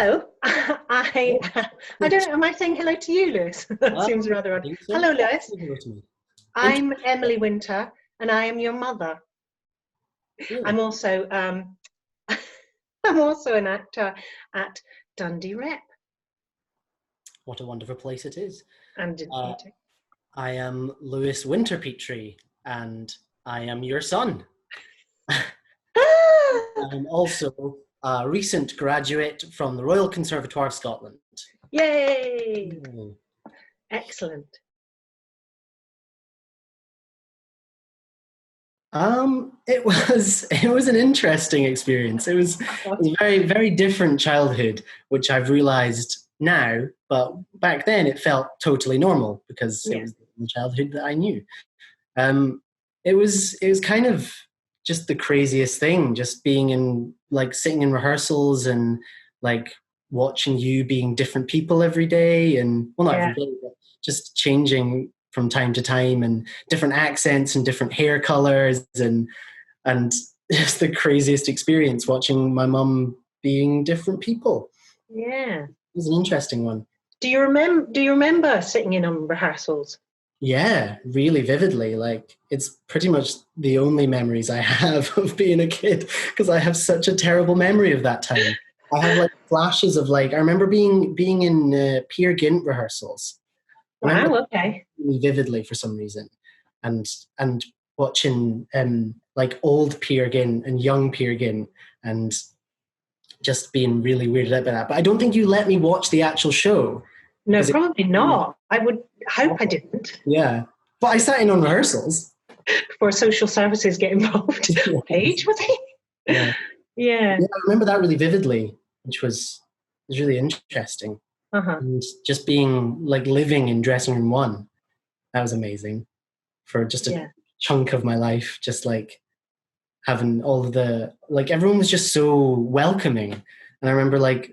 Hello. I don't know. Am I saying hello to you, Lewis? That seems rather I odd. think so. Hello, Lewis. Hello to me. I'm Emily Winter, and I am your mother. Really? I'm also I'm also an actor at Dundee Rep What a wonderful place it is. and in Uh, theatre. I am Lewis Winterpetrie, and I am your son. I'm also a recent graduate from the Royal Conservatoire of Scotland. Yay! Mm. Excellent. It was an interesting experience. It was a very very different childhood, which I've realised now. But back then, it felt totally normal because it Yeah. was the childhood that I knew. Um, it was kind of just the craziest thing, just being in like sitting in rehearsals and like watching you being different people every day, and well, not every Yeah. day, but just changing from time to time, and different accents and different hair colors, and just the craziest experience watching my mum being different people. Yeah. It was an interesting one. Do you remember sitting in on rehearsals? Yeah, really vividly. Like it's pretty much the only memories I have of being a kid because I have such a terrible memory of that time. I have like flashes of like I remember being in Peer Gynt rehearsals. I remember Wow, okay. really vividly for some reason, and and watching like old Peer Gynt and young Peer Gynt and just being really weirded out by that. But I don't think you let me watch the actual show No, because it. probably not. I would hope I didn't. Yeah, but I sat in on rehearsals. Before social services get involved. What age was he? Yeah. Yeah. Yeah, I remember that really vividly, which was really interesting. Uh-huh. And just being like living in dressing room one, that was amazing for just a Yeah. chunk of my life. Just like having all of the like everyone was just so welcoming, and I remember like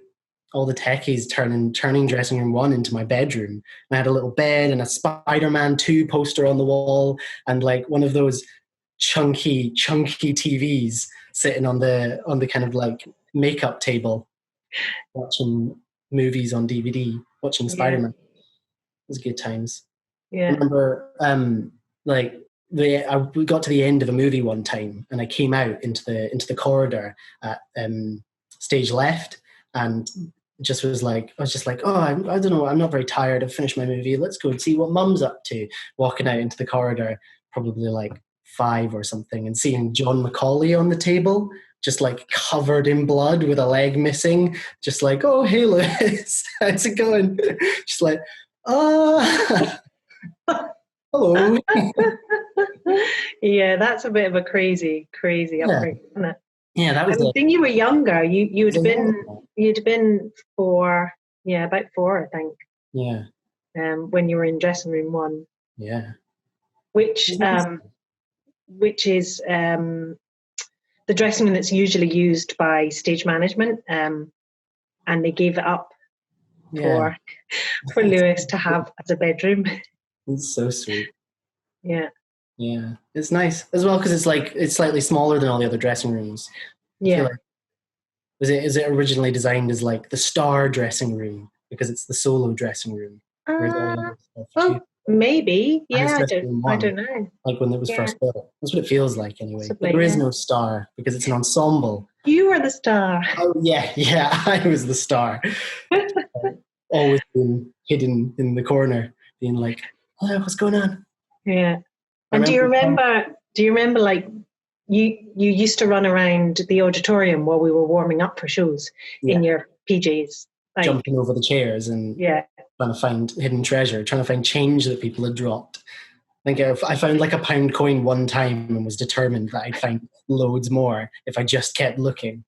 all the techies turning dressing room one into my bedroom. And I had a little bed and a Spider-Man 2 poster on the wall, and like one of those chunky TVs sitting on the kind of like makeup table, watching movies on DVD, watching Yeah. Spider-Man. It was good times. I Yeah. remember like we got to the end of a movie one time, and I came out into the corridor at stage left, and just was like I was just like, oh, I don't know, I'm not very tired. I've finished my movie. Let's go and see what Mum's up to. Walking out into the corridor, probably like 5 or something, and seeing John Macaulay on the table, just like covered in blood with a leg missing, just like, oh, hey, Lewis, how's it going? Just like, ah. Hello. Yeah, that's a bit of a crazy Yeah, upbringing, isn't it? yeah, that I was mean, the. when you were younger, you'd Was have a young been one. you'd have been 4, yeah, about 4, I think, Yeah, when you were in dressing room one, yeah. which It was nice. which is the dressing room that's usually used by stage management, and they gave it up Yeah, for Lewis to have as a bedroom. it's so sweet. Yeah, Yeah, it's nice as well because it's like it's slightly smaller than all the other dressing rooms. I feel yeah. like is it originally designed as like the star dressing room because it's the solo dressing room, whereas all the Uh, other stuff too. well, maybe. And it's Yeah, dressing room I one, don't know. like when it was Yeah, first built. That's what it feels like anyway. But possibly. there is Yeah, no star because it's an ensemble. you were the star. Oh yeah, yeah. I was the star. Always been hidden in the corner, being like, "Hello, what's going on?" Yeah. I And do you remember. remember? Do you remember like you used to run around the auditorium while we were warming up for shows Yeah, in your PJs? Like, jumping over the chairs and yeah. trying to find hidden treasure, trying to find change that people had dropped. I think I found like a pound coin one time and was determined that I'd find loads more if I just kept looking.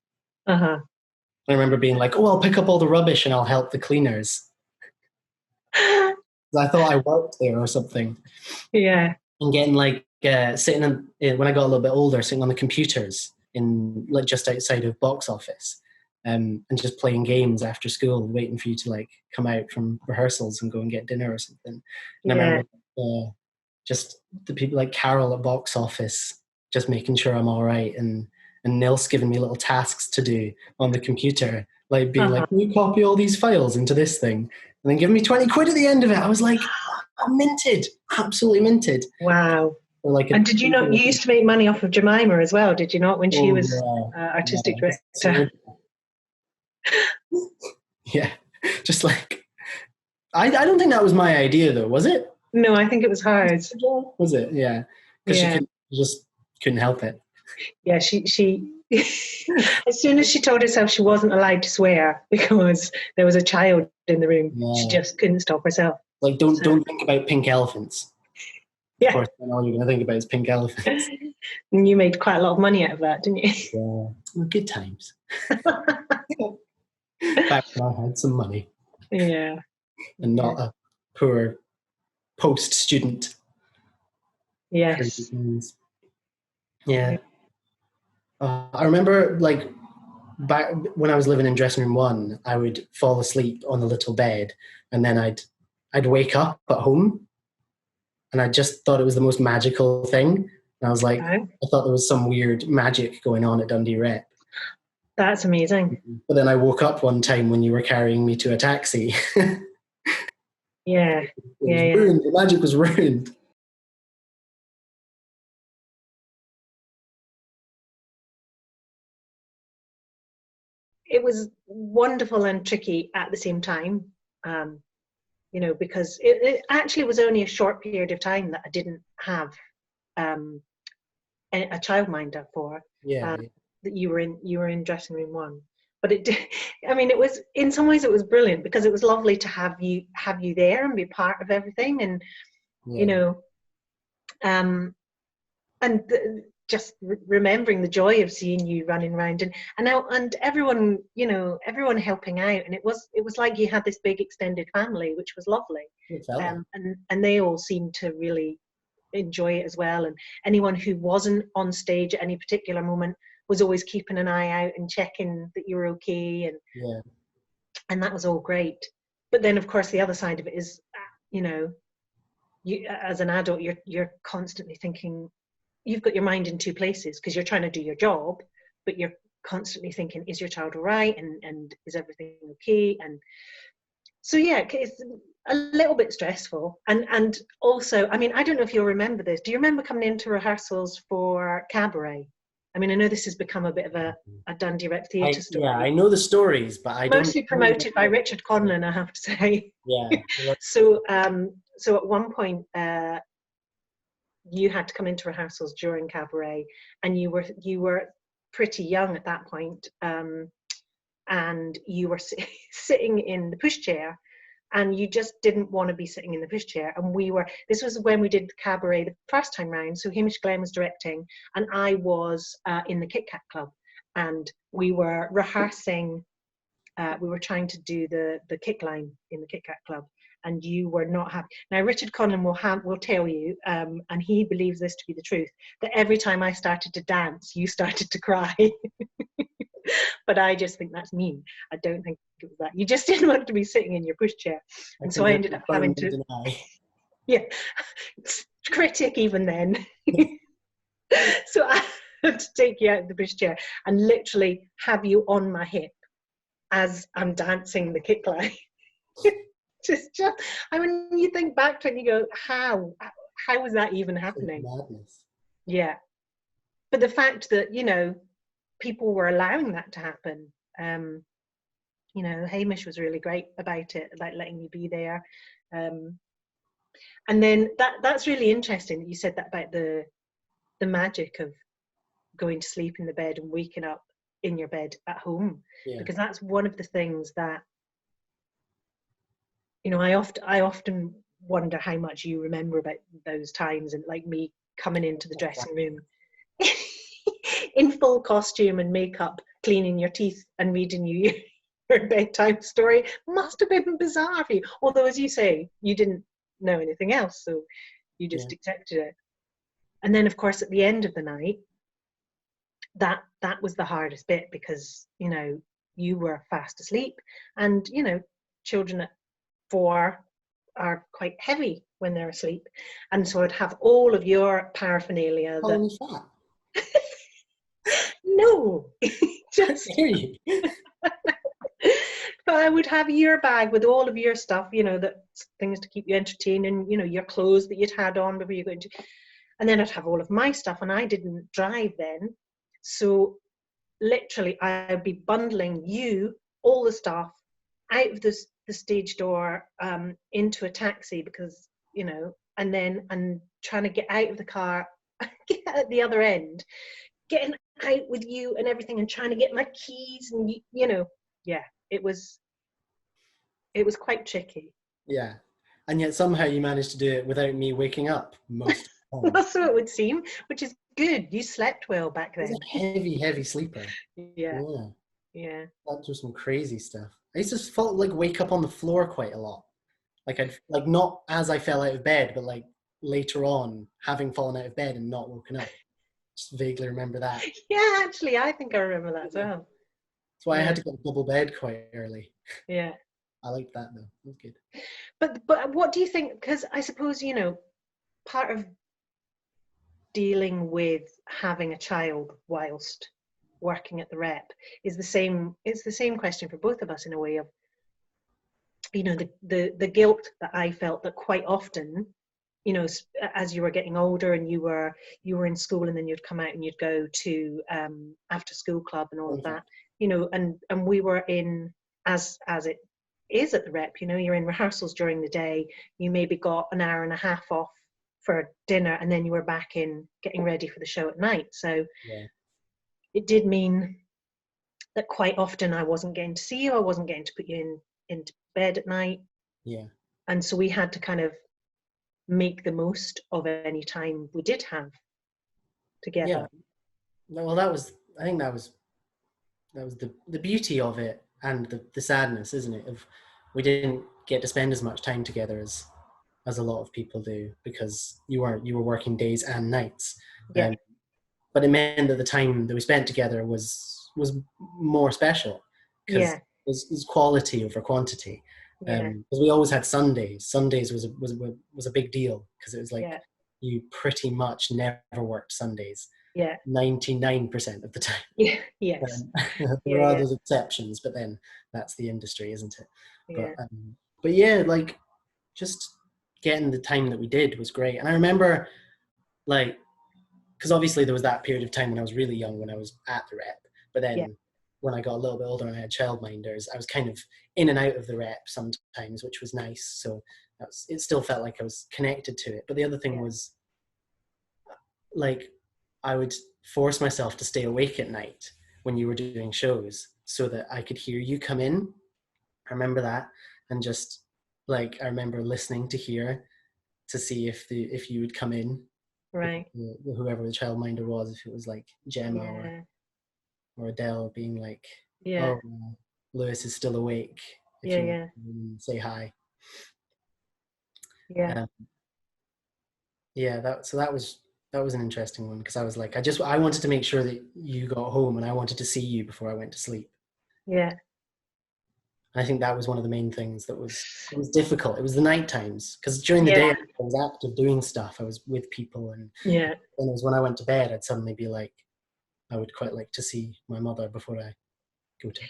Uh I remember being like, "Oh, I'll pick up all the rubbish and I'll help the cleaners." huh. I thought I worked there or something. Yeah. And getting like sitting when I got a little bit older, sitting on the computers in like just outside of box office, and just playing games after school, waiting for you to like come out from rehearsals and go and get dinner or something. And I Yeah. remember just the people like Carol at box office, just making sure I'm all right, and Nils giving me little tasks to do on the computer, like being like, can you copy all these files into this thing? And then give me 20 quid at the end of it. I was like, I'm minted, absolutely minted. Wow. Or like And did you not, you used to make money off of Jemima as well, did you not, when she was artistic director? Yeah, just like, I don't think that was my idea though, was it? No, I think it was hers. Was it? Yeah. Because she just couldn't help it. Yeah, she as soon as she told herself she wasn't allowed to swear because there was a child in the room, she just couldn't stop herself. Like, don't think about pink elephants. Yeah. Of course, then all you're going to think about is pink elephants. And you made quite a lot of money out of that, didn't you? Yeah. Well, good times. Back when I had some money. Yeah. And not a poor post-student. Yes. Yeah. I remember, like, back when I was living in dressing room 1, I would fall asleep on the little bed, and then I'd wake up at home, and I just thought it was the most magical thing. And I was like, I thought there was some weird magic going on at Dundee Rep. That's amazing. But then I woke up one time when you were carrying me to a taxi. Yeah. Ruined. The magic was ruined. It was wonderful and tricky at the same time, because it actually was only a short period of time that I didn't have a childminder for. That you were in dressing room 1, but it did. I mean, it was, in some ways it was brilliant because it was lovely to have you there and be part of everything, and just remembering the joy of seeing you running around and everyone helping out, and it was like you had this big extended family, which was lovely. And they all seemed to really enjoy it as well, and anyone who wasn't on stage at any particular moment was always keeping an eye out and checking that you were okay, and that was all great. But then of course the other side of it is, you as an adult, you're constantly thinking, you've got your mind in two places because you're trying to do your job, but you're constantly thinking, is your child all right, and is everything okay? And so it's a little bit stressful, and also, I mean, I don't know if you'll remember this. Do you remember coming into rehearsals for Cabaret? I mean, I know this has become a bit of a Dundee Rep theatre story. Yeah, I know the stories, but I don't. Mostly promoted by Richard Conlon, I have to say. Yeah. So at one point, you had to come into rehearsals during Cabaret, and you were pretty young at that point, and you were sitting in the pushchair, and you just didn't want to be sitting in the pushchair. And this was when we did Cabaret the first time round, so Hamish Glenn was directing, and I was in the Kit Kat Club, and we were rehearsing, we were trying to do the kick line in the Kit Kat Club, and you were not happy. Now, Richard Conlon will tell you, and he believes this to be the truth, that every time I started to dance, you started to cry. But I just think that's mean. I don't think it was that. You just didn't want to be sitting in your pushchair. And so I ended up having to... Yeah, critic even then. So I had to take you out of the pushchair and literally have you on my hip as I'm dancing the kick line. just I mean, you think back to it and you go, how was that even happening? Madness. Yeah. But the fact that, people were allowing that to happen, Hamish was really great about it, about letting you be there. And then that's really interesting that you said that about the magic of going to sleep in the bed and waking up in your bed at home, because that's one of the things that, I often wonder how much you remember about those times, and like me coming into the dressing room in full costume and makeup, cleaning your teeth and reading you your bedtime story must have been bizarre for you. Although, as you say, you didn't know anything else, so you just accepted it. And then, of course, at the end of the night, that was the hardest bit, because you were fast asleep, and children at 4 are quite heavy when they're asleep, and so I'd have all of your paraphernalia. No, just But I would have your bag with all of your stuff, you know, that things to keep you entertained, and you know, your clothes that you'd had on before you go into, and then I'd have all of my stuff, and I didn't drive then, so literally I'd be bundling you all the stuff out of the stage door into a taxi, because you know, and then I'm trying to get out of the car, get at the other end, getting out with you and everything, and trying to get my keys, and you know, yeah, it was quite tricky. Yeah. And yet somehow you managed to do it without me waking up most of the time. Well, so it would seem, which is good. You slept well back I was then. a heavy, heavy sleeper. Yeah, Yeah. yeah. That was some crazy stuff. I used to fall, like wake up on the floor quite a lot. Like I'd like not as I fell out of bed, but like later on, having fallen out of bed and not woken up. Just vaguely remember that. Yeah, actually, I think I remember that as well. That's why I had Yeah, to get a double bed quite early. yeah. I liked that though. That was good. But what do you think? Because I suppose, you know, part of dealing with having a child whilst working at the Rep is the same. It's the same question for both of us in a way of, you know, the guilt that I felt that quite often, you know, as you were getting older and you were in school, and then you'd come out and you'd go to after school club and all of Mhm. that, you know, and we were in, as it is at the Rep, you know, you're in rehearsals during the day, you maybe got an hour and a half off for dinner, and then you were back in getting ready for the show at night. So Yeah. it did mean that quite often I wasn't getting to see you, I wasn't getting to put you into bed at night, Yeah. and so we had to kind of make the most of any time we did have Yeah. together. Well, I think that was the beauty of it, and the sadness, isn't it? Of we didn't get to spend as much time together as a lot of people do, because you were working days and nights. Yeah, But it meant that the time that we spent together was more special, because yeah, it was quality over quantity. yeah, Because we always had Sundays. Sundays was a big deal, because it was like yeah, you pretty much never worked Sundays yeah, 99% of the time. yeah, yes, Um, yeah, there are yeah, those exceptions, but then that's the industry, isn't it? yeah, But yeah, like just getting the time that we did was great. And I remember, like, because obviously there was that period of time when I was really young when I was at the Rep, but yeah, then when I got a little bit older and I had childminders, I was kind of in and out of the Rep sometimes, which was nice. So it still felt like I was connected to it. But the other thing yeah, was, like, I would force myself to stay awake at night when you were doing shows so that I could hear you come in. I remember that. And just like I remember listening to hear to see if you would come in, right, whoever the childminder was, if it was like Gemma yeah, or Adele, being like, yeah, oh, Lewis is still awake, if yeah, you want yeah, to say hi. yeah, um, yeah, that was an interesting one, because I was like, I wanted to make sure that you got home, and I wanted to see you before I went to sleep. yeah, I think that was one of the main things that it was difficult. It was the night times, because during the yeah, day I was active doing stuff. I was with people, and yeah. then it was when I went to bed, I'd suddenly be like, I would quite like to see my mother before I go to.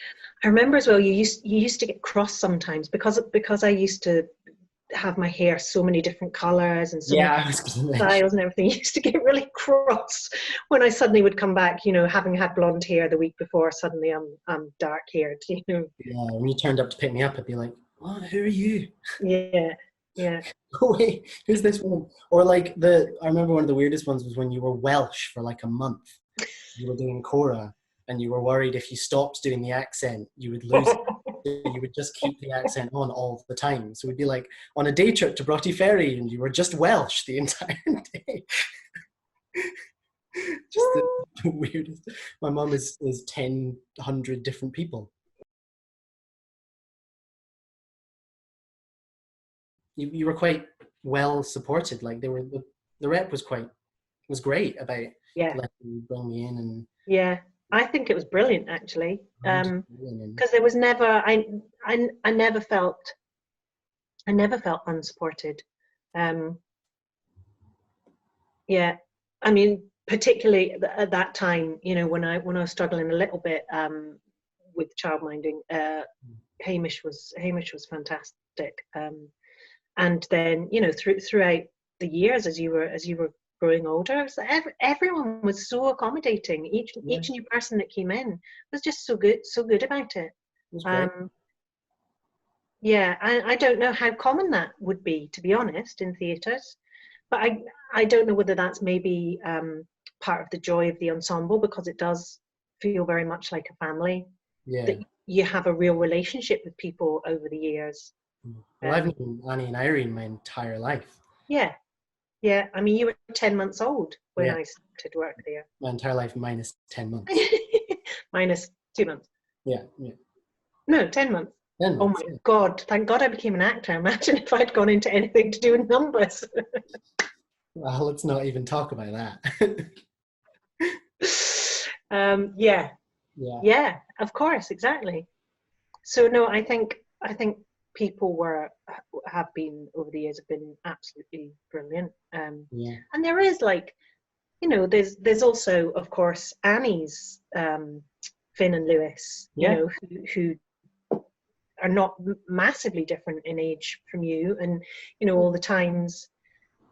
I remember as well. You used to get cross sometimes because I used to have my hair so many different colors and so many Yeah, I was going to mention. styles and everything. I used to get really cross when I suddenly would come back, you know, having had blonde hair the week before, suddenly I'm dark haired, you know. Yeah, when you turned up to pick me up, I'd be like, "What? Who are you? Yeah, yeah. Go away! Who's this woman?" Or like I remember one of the weirdest ones was when you were Welsh for like a month. You were doing Cora, and you were worried if you stopped doing the accent, you would lose it. So you would just keep the accent on all the time. So we'd be like on a day trip to Broughty Ferry, and you were just Welsh the entire day. Just the weirdest. My mum is 100 different people. You were quite well supported. Like the Rep was great about Yeah, letting you bring me in and yeah. I think it was brilliant actually. wanted to be in. Because there was never I never felt unsupported. Um, yeah, I mean, particularly at that time, you know, when I was struggling a little bit with childminding, Hamish was fantastic. And then, you know, throughout the years, as you were growing older, so everyone was so accommodating. Each new person that came in was just so good about it. It was great. Yeah, I don't know how common that would be, to be honest, in theatres, but I don't know whether that's maybe part of the joy of the ensemble, because it does feel very much like a family. Yeah. That you have a real relationship with people over the years. Well, I've known Annie and Irene my entire life. Yeah, yeah. I mean, you were 10 months old when Yeah. I started work there. My entire life minus 10 months. Minus 2 months. Yeah. No, 10 months. 10 Oh months, my God, thank God I became an actor. Imagine if I'd gone into anything to do with numbers. Well, let's not even talk about that. Yeah, of course, exactly. So no, I think people have been over the years have been absolutely brilliant. And there is, like, you know, there's also, of course, Annie's Finn and Lewis, you know, who are not massively different in age from you, and you know, all the times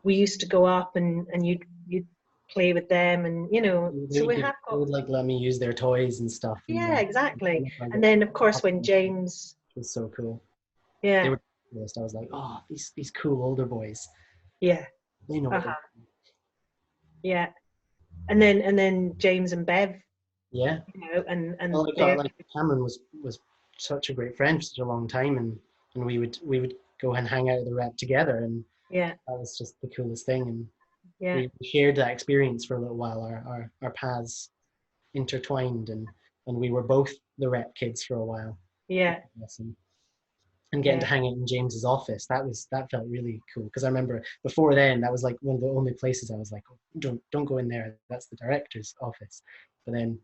we used to go up and you'd play with them, and you know, so we have got. They would like let me use their toys and stuff. Yeah, exactly. And then of course when James. It was so cool. Yeah. They were. I was like, oh, these cool older boys. Yeah. They know. Yeah. And then James and Bev. Yeah. You know, and well, like Cameron was such a great friend for such a long time, and we would go and hang out at the Rep together, and yeah, that was just the coolest thing. And yeah, we shared that experience for a little while. Our paths intertwined, and we were both the Rep kids for a while. Yeah. And getting to hang out in James's office, that felt really cool, because I remember before then that was like one of the only places I was like, oh, don't go in there, that's the director's office. But then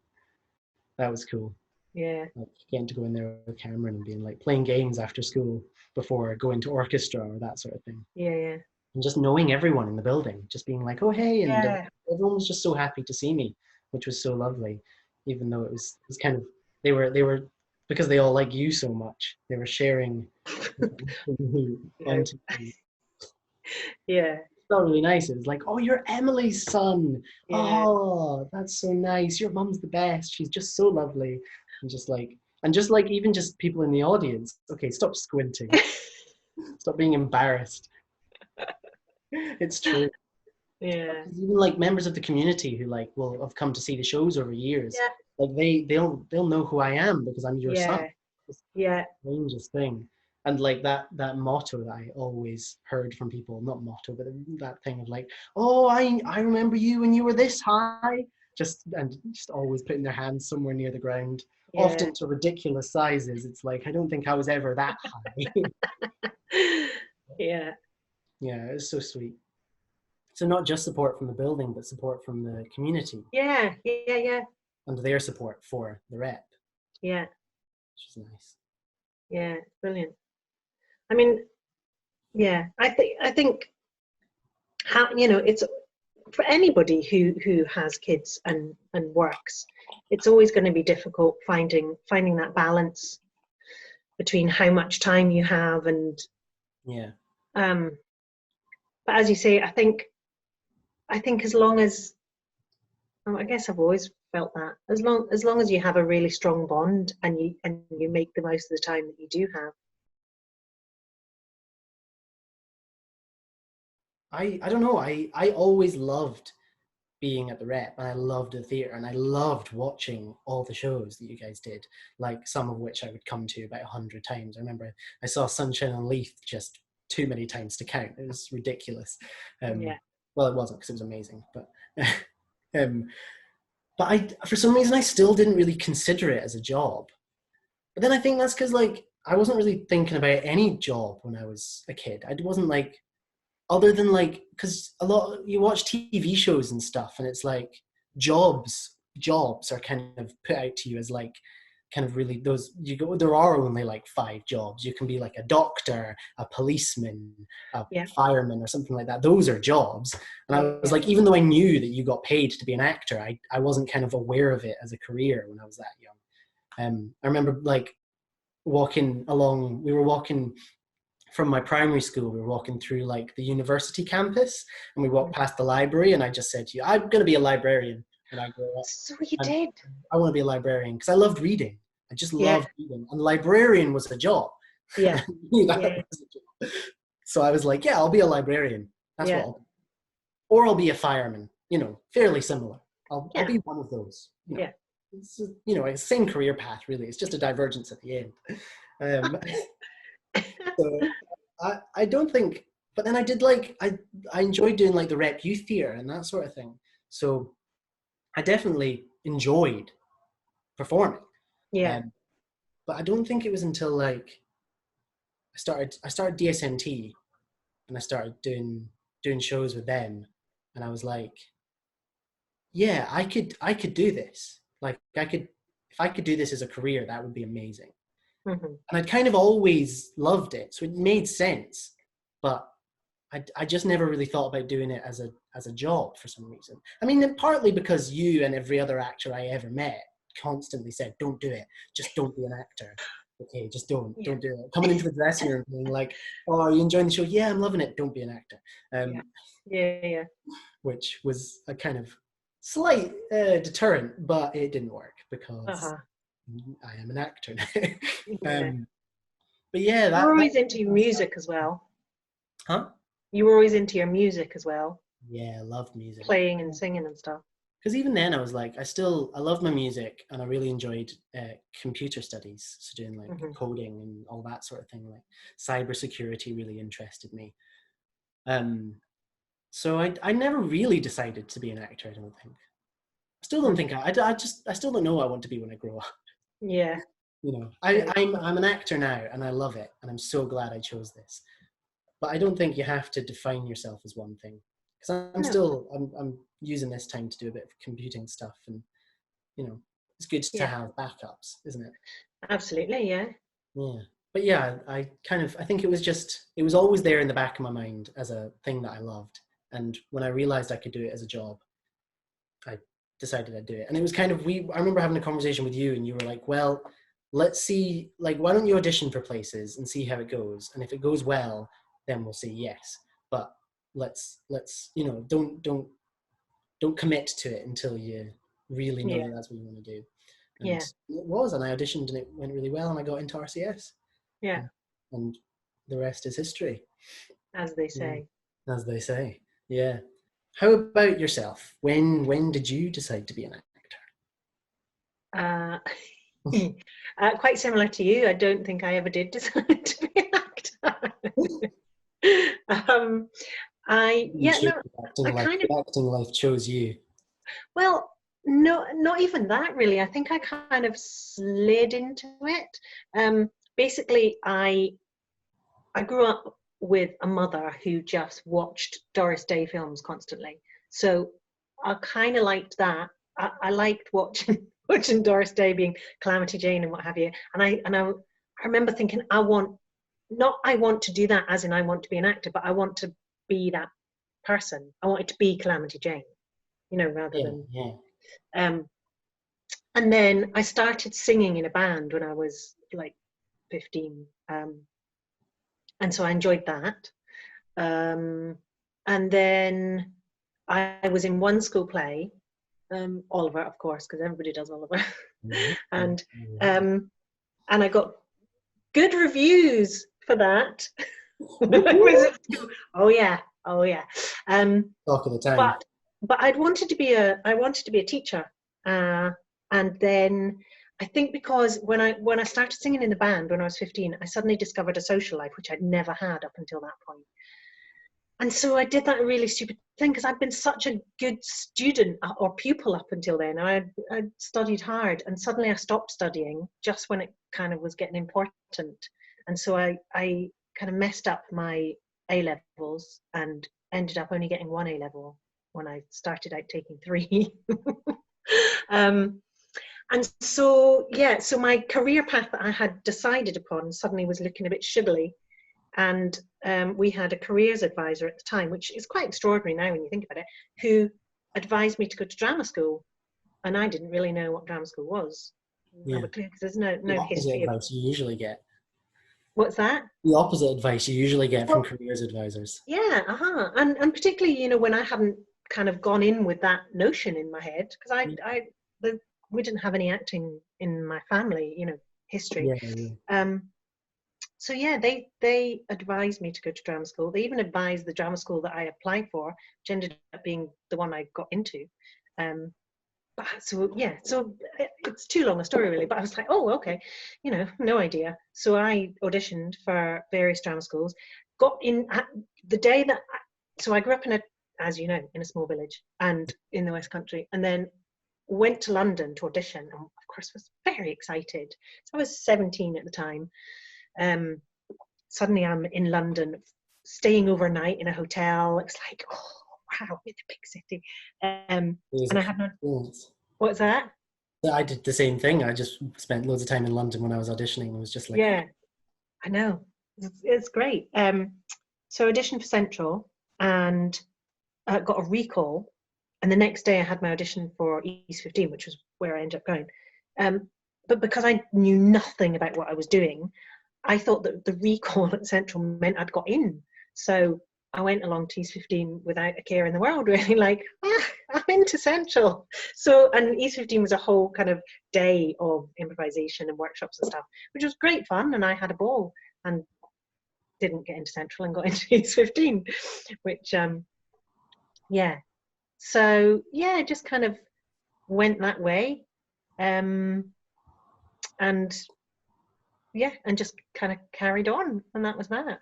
that was cool. Yeah. Like getting to go in there with Cameron and being like playing games after school before going to orchestra or that sort of thing. Yeah. And just knowing everyone in the building, just being like, oh hey, and everyone was just so happy to see me, which was so lovely. Even though it was kind of they were because they all like you so much, they were sharing. Yeah. It felt really nice. It was like, oh, you're Emily's son. Yeah. Oh, that's so nice. Your mum's the best. She's just so lovely. And just like even just people in the audience. Okay, stop squinting. Stop being embarrassed. It's true. Yeah. Even like members of the community who like will have come to see the shows over years. Yeah. Like they'll know who I am because I'm your son. It's the strangest thing. And like that motto that I always heard from people, not motto, but that thing of like, oh, I remember you when you were this high. Just always putting their hands somewhere near the ground, often to ridiculous sizes. It's like, I don't think I was ever that high. Yeah. Yeah, it's so sweet. So not just support from the building, but support from the community. Yeah. And their support for the Rep. Yeah. Which is nice. Yeah, brilliant. I mean, yeah, I think how, you know, it's for anybody who has kids and works, it's always going to be difficult finding that balance between how much time you have and but as you say, I think as long as, I guess I've always felt that as long as you have a really strong bond and you make the most of the time that you do have. I don't know. I always loved being at the Rep, and I loved the theatre, and I loved watching all the shows that you guys did, like some of which I would come to about 100 times. I remember I saw Sunshine on Leith just too many times to count. It was ridiculous. Well, it wasn't, because it was amazing, but but I, for some reason, I still didn't really consider it as a job. But then I think that's because like I wasn't really thinking about any job when I was a kid. I wasn't like, other than like, because a lot you watch TV shows and stuff, and it's like jobs are kind of put out to you as like kind of really those, you go, there are only like 5 jobs. You can be like a doctor, a policeman, a fireman, or something like that. Those are jobs. And I was like, even though I knew that you got paid to be an actor, I wasn't kind of aware of it as a career when I was that young. I remember like walking along. We were walking from my primary school. We were walking through like the university campus, and we walked past the library. And I just said to you, "I'm going to be a librarian when I grow up. So you And did. I want to be a librarian because I loved reading. I just Yeah. loved reading, and librarian was a job. Yeah. I knew that Yeah. was a job. So I was like, yeah, I'll be a librarian. That's Yeah. what I'll do. Or I'll be a fireman, you know, fairly similar. I'll be one of those. You know. Yeah. It's, you know, it's the same career path, really. It's just a divergence at the end. So I don't think, but then I did like, I enjoyed doing like the rep youth theatre and that sort of thing. So I definitely enjoyed performing. Yeah. But I don't think it was until like I started DSNT, and I started doing shows with them, and I was like, yeah, I could do this. Like I could, if I could do this as a career, that would be amazing. Mm-hmm. And I'd kind of always loved it, so it made sense. But I just never really thought about doing it as a job for some reason. I mean, partly because you and every other actor I ever met constantly said, "Don't do it. Just don't be an actor. Okay, just don't do it." Coming into the dressing room being like, "Oh, are you enjoying the show? Yeah, I'm loving it. Don't be an actor." Yeah. Which was a kind of slight deterrent, but it didn't work because I am an actor now. Yeah. But yeah, You were always into your music as well. Huh? You were always into your music as well, Yeah, I loved music. playing and singing and stuff. Because even then I was like, I loved my music, and I really enjoyed computer studies. So doing like coding and all that sort of thing, like cybersecurity really interested me. So I never really decided to be an actor, I don't think. I still don't think I still don't know what I want to be when I grow up. Yeah. You know, I'm an actor now, and I love it, and I'm so glad I chose this. But I don't think you have to define yourself as one thing, because I'm using this time to do a bit of computing stuff, and you know, it's good to have backups, isn't it? Absolutely, yeah. Yeah. But yeah, I think it was always there in the back of my mind as a thing that I loved. And when I realized I could do it as a job, I decided I'd do it. And it was kind of, I remember having a conversation with you, and you were like, well, let's see, like, why don't you audition for places and see how it goes? And if it goes well, then we'll say yes. But let's you know, don't commit to it until you really know that that's what you want to do. And it was, and I auditioned, and it went really well, and I got into RCS. Yeah. And the rest is history. As they say. Yeah. As they say. Yeah. How about yourself? When did you decide to be an actor? Quite similar to you. I don't think I ever did decide to be an actor. Acting life chose you. Well, no, not even that really. I think I kind of slid into it. Basically, I grew up with a mother who just watched Doris Day films constantly. So I kind of liked that. I liked watching Doris Day being Calamity Jane and what have you. And I remember thinking, I want to do that as in I want to be an actor, but I want to be that person. I wanted to be Calamity Jane, you know, rather than. And then I started singing in a band when I was like 15. And so I enjoyed that. And then I was in one school play, Oliver, of course, because everybody does Oliver. And I got good reviews for that. When I was at school. Oh yeah. Talk of the town. But I wanted to be a teacher. And then I think because when I started singing in the band when I was 15, I suddenly discovered a social life, which I'd never had up until that point. And so I did that really stupid thing, because I'd been such a good student or pupil up until then. I studied hard, and suddenly I stopped studying just when it kind of was getting important. And so I kind of messed up my A-levels and ended up only getting one A-level when I started out taking 3. And so, so my career path that I had decided upon suddenly was looking a bit shibbly. And we had a careers advisor at the time, which is quite extraordinary now when you think about it, who advised me to go to drama school. And I didn't really know what drama school was. Yeah. have a clue because there's no The no opposite history of advice you usually get. what's that. The opposite advice you usually get from Well, careers advisors. yeah, and particularly, when I hadn't kind of gone in with that notion in my head, because we didn't have any acting in my family, history. Yeah, yeah, Um, so yeah, they advised me to go to drama school. They even advised the drama school that I applied for, which ended up being the one I got into. Um, but so yeah, so it's too long a story really. But I was like, oh, okay, no idea. So I auditioned for various drama schools, got in at the day that. So I grew up as you know, in a small village and in the West Country, and then went to London to audition, and of course was very excited. So I was 17 at the time. Um, Suddenly I'm in London, staying overnight in a hotel. It's like, oh wow, it's a big city. it was And a I key had no. experience. What's that? I did the same thing. I just spent loads of time in London when I was auditioning. It was just like, Yeah, I know. It's great. So I auditioned for Central and got a recall. And the next day I had my audition for East 15, which was where I ended up going. But because I knew nothing about what I was doing, I thought that the recall at Central meant I'd got in. So I went along to East 15 without a care in the world, really, like, I'm into Central. So, and East 15 was a whole kind of day of improvisation and workshops and stuff, which was great fun. And I had a ball and didn't get into Central and got into East 15, which, yeah. So, yeah, just kind of went that way. Um, and yeah, and just kind of carried on. And that was that.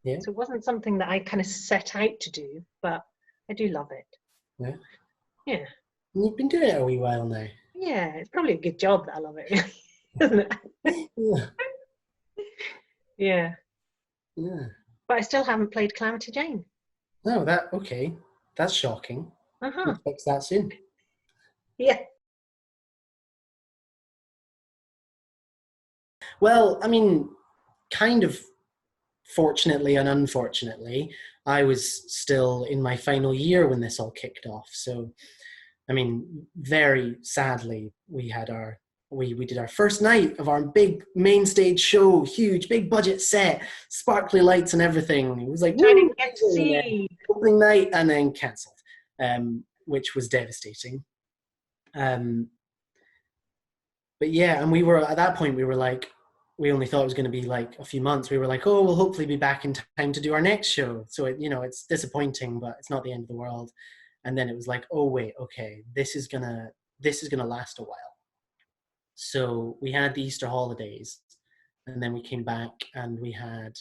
yeah, So it wasn't something that I kind of set out to do, but I do love it. yeah. Yeah. And you've been doing it a wee while now. Yeah, it's probably a good job that I love it, really, isn't it? Yeah, Yeah. yeah. But I still haven't played Calamity Jane. No, okay. That's shocking. We'll Uh-huh. fix that soon. Yeah. Well, I mean, kind of fortunately and unfortunately, I was still in my final year when this all kicked off. So, I mean, very sadly, we did our first night of our big main stage show, huge, big budget set, sparkly lights and everything. It was like, Which I woo, didn't get to amazing. And then see. opening night and then cancelled, which was devastating. But yeah, and we were at that point, we were like, we only thought it was going to be like a few months. We were like, oh, we'll hopefully be back in time to do our next show. So it's disappointing, but it's not the end of the world. And then it was like, oh wait, okay, this is gonna last a while. So we had the Easter holidays, and then we came back and we had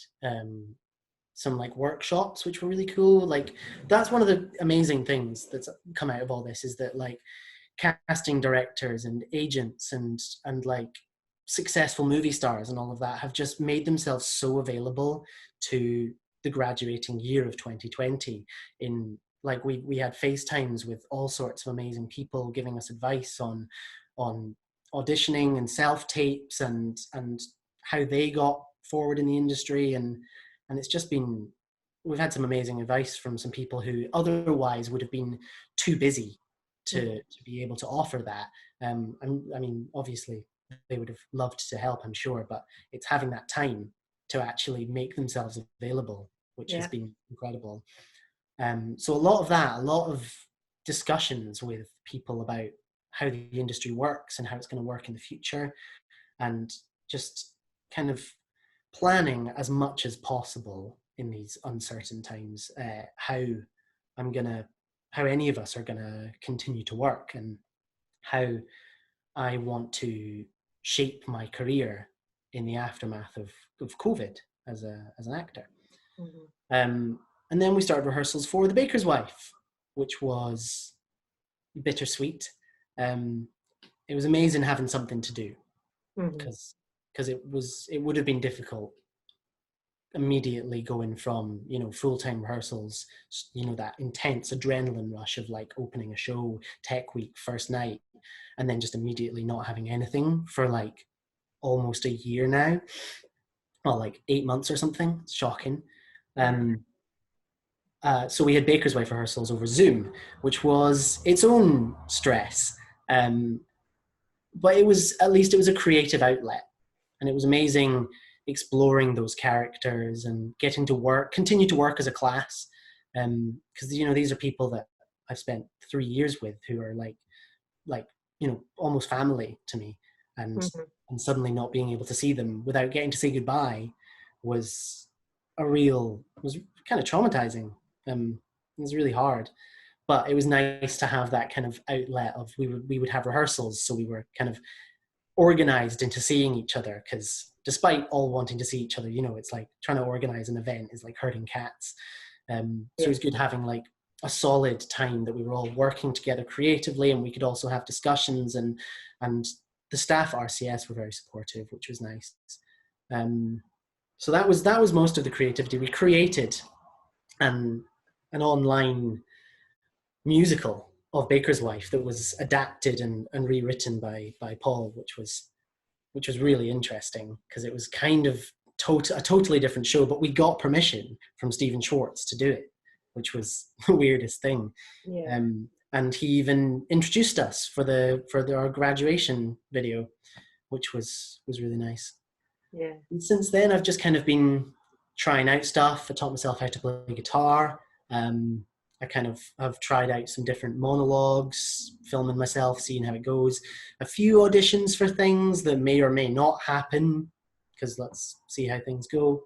some like workshops, which were really cool. Like that's one of the amazing things that's come out of all this is that like casting directors and agents and like successful movie stars and all of that have just made themselves so available to the graduating year of 2020 in like we had FaceTimes with all sorts of amazing people giving us advice on auditioning and self tapes and how they got forward in the industry and it's just been we've had some amazing advice from some people who otherwise would have been too busy to be able to offer that. I mean, obviously, they would have loved to help, I'm sure, but it's having that time to actually make themselves available, which has Yeah. been incredible. So a lot of discussions with people about how the industry works and how it's going to work in the future, and just kind of planning as much as possible in these uncertain times I'm gonna how any of us are gonna continue to work and how I want to shape my career in the aftermath of COVID as an actor. Mm-hmm. And then we started rehearsals for The Baker's Wife, which was bittersweet. It was amazing having something to do Mm-hmm. because it would have been difficult immediately going from full-time rehearsals, that intense adrenaline rush of like opening a show, tech week, first night, and then just immediately not having anything for like almost a year now, well, like 8 months or something. It's shocking. So we had Baker's Wife rehearsals over Zoom, which was its own stress. but it was, at least it was a creative outlet, and it was amazing exploring those characters and getting to continue to work as a class, because these are people that I've spent 3 years with, who are like almost family to me, and Mhm. and suddenly not being able to see them without getting to say goodbye was was kind of traumatizing. It was really hard, but it was nice to have that kind of outlet of we would have rehearsals, so we were kind of organized into seeing each other, because despite all wanting to see each other, it's like trying to organize an event is like herding cats. So it Yeah. was good having like a solid time that we were all working together creatively, and we could also have discussions, and the staff at RCS were very supportive, which was nice. So that was most of the creativity. We created an online musical of Baker's Wife that was adapted and rewritten by Paul, which was really interesting, because it was kind of a totally different show, but we got permission from Stephen Schwartz to do it, which was the weirdest thing. Yeah. And he even introduced us for our graduation video, which was really nice. Yeah. And since then, I've just kind of been trying out stuff. I taught myself how to play guitar. I kind of have tried out some different monologues, filming myself, seeing how it goes. A few auditions for things that may or may not happen, because let's see how things go.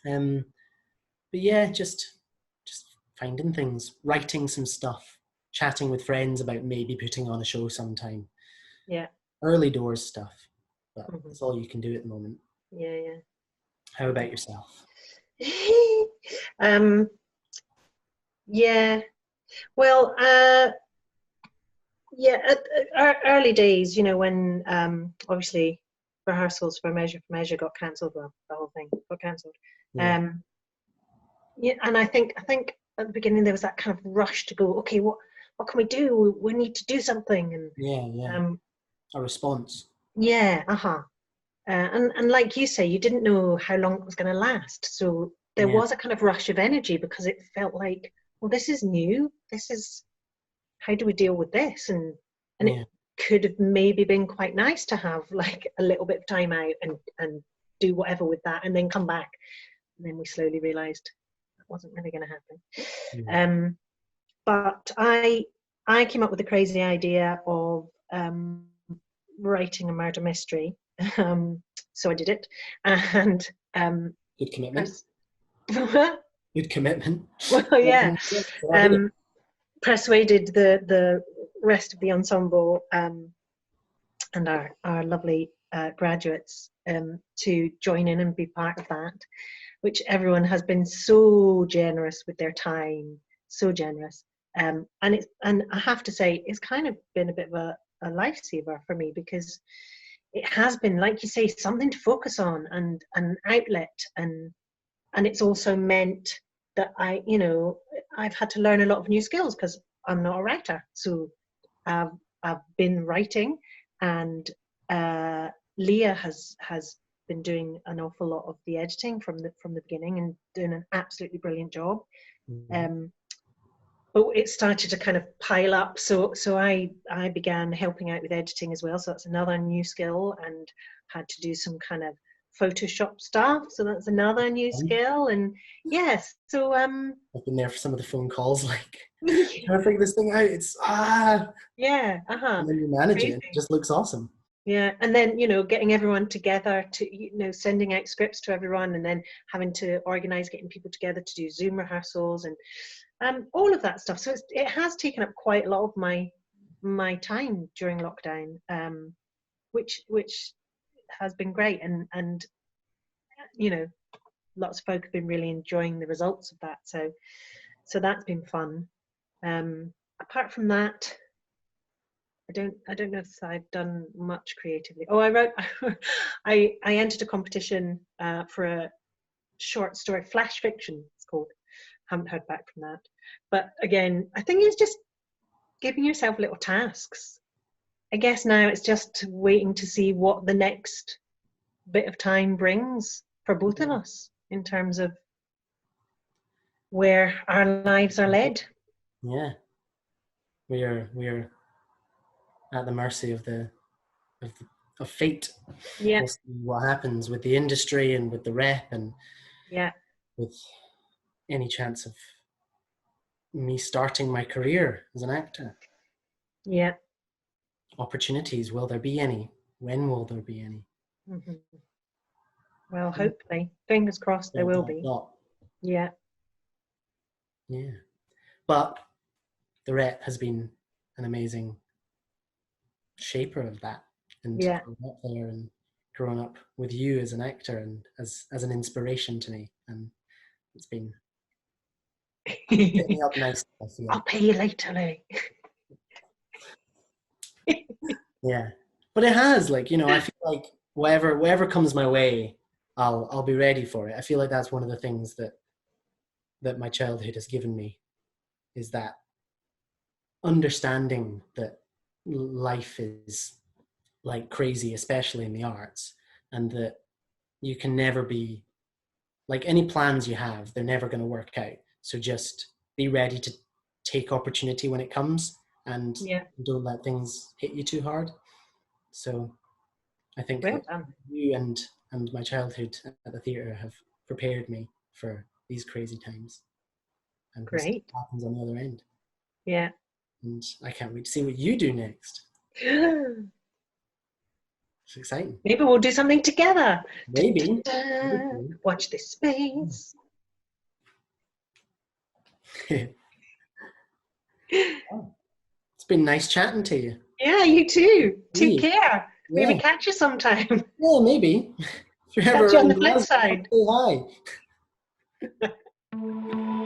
But yeah, just finding things, writing some stuff, chatting with friends about maybe putting on a show sometime. Yeah. Early doors stuff, but Mhm. that's all you can do at the moment. Yeah. Yeah. How about yourself? um, yeah. Well, yeah, early days, when obviously rehearsals for Measure got cancelled. Well, the whole thing got cancelled. Yeah, Um, yeah, and I think at the beginning there was that kind of rush to go. Okay, what can we do? We need to do something, and yeah. um, A response. yeah, and like you say, you didn't know how long it was going to last, so there Yeah, was a kind of rush of energy because it felt like, well, this is new. This is, how do we deal with this? And it yeah, could have maybe been quite nice to have like a little bit of time out and do whatever with that, and then come back. And then we slowly realised that wasn't really going to yeah. happen. But I came up with the crazy idea of writing a murder mystery. So I did it, and Good commitment. pers- Good commitment. well, yeah, So I did it. um, persuaded the rest of the ensemble, and our lovely graduates, to join in and be part of that, which everyone has been so generous with their time, so generous. And I have to say, it's kind of been a bit of a lifesaver for me, because it has been, like you say, something to focus on, and an outlet, and it's also meant that I've had to learn a lot of new skills, because I'm not a writer. So I've been writing, and Leah has been doing an awful lot of the editing from the beginning, and doing an absolutely brilliant job. Mhm. Um, but it started to kind of pile up, so I began helping out with editing as well. So that's another new skill, and had to do some kind of Photoshop stuff. So that's another new skill, and yes. So I've been there for some of the phone calls, like, trying to figure this thing out. It's yeah, and then you manage it, and it crazy. just looks awesome. Yeah, and then getting everyone together to sending out scripts to everyone, and then having to organize getting people together to do Zoom rehearsals, and all of that stuff. So it has taken up quite a lot of my time during lockdown, which has been great, and you know lots of folk have been really enjoying the results of that. So that's been fun. Apart from that, I don't know if I've done much creatively. Oh, I wrote I entered a competition for a short story, flash fiction it's called. Haven't heard back from that. But again, I think it's just giving yourself little tasks. I guess now it's just waiting to see what the next bit of time brings for both of us, in terms of where our lives are led. Yeah, we are at the mercy of the of fate. Yeah. We'll see what happens with the industry and with the rep and Yeah. with any chance of me starting my career as an actor. Yeah. Opportunities, will there be any? When will there be any? Mm-hmm. Well, hopefully, fingers crossed, there will be. Yeah. Yeah. But the rep has been an amazing shaper of that, and Yeah. growing up there and growing up with you as an actor and as an inspiration to me, and it's been picking me up nicely, I feel. I'll pay you later, Louis. Yeah, but it has, like, you know, I feel like whatever comes my way, I'll be ready for it. I feel like that's one of the things that my childhood has given me, is that understanding that life is like crazy, especially in the arts, and that you can never be like, any plans you have, they're never going to work out. So just be ready to take opportunity when it comes, and Yeah. don't let things hit you too hard. So I think Well that done. you and my childhood at the theatre have prepared me for these crazy times, and we'll see Great. what happens on the other end. Yeah. And I can't wait to see what you do next. It's exciting. Maybe we'll do something together. Maybe. Watch this space. It's been nice chatting to you. Yeah, you too. Take Yeah. care. Maybe catch you sometime. Yeah, maybe. If you're Catch ever you on around the flip Glasgow, side. say hi.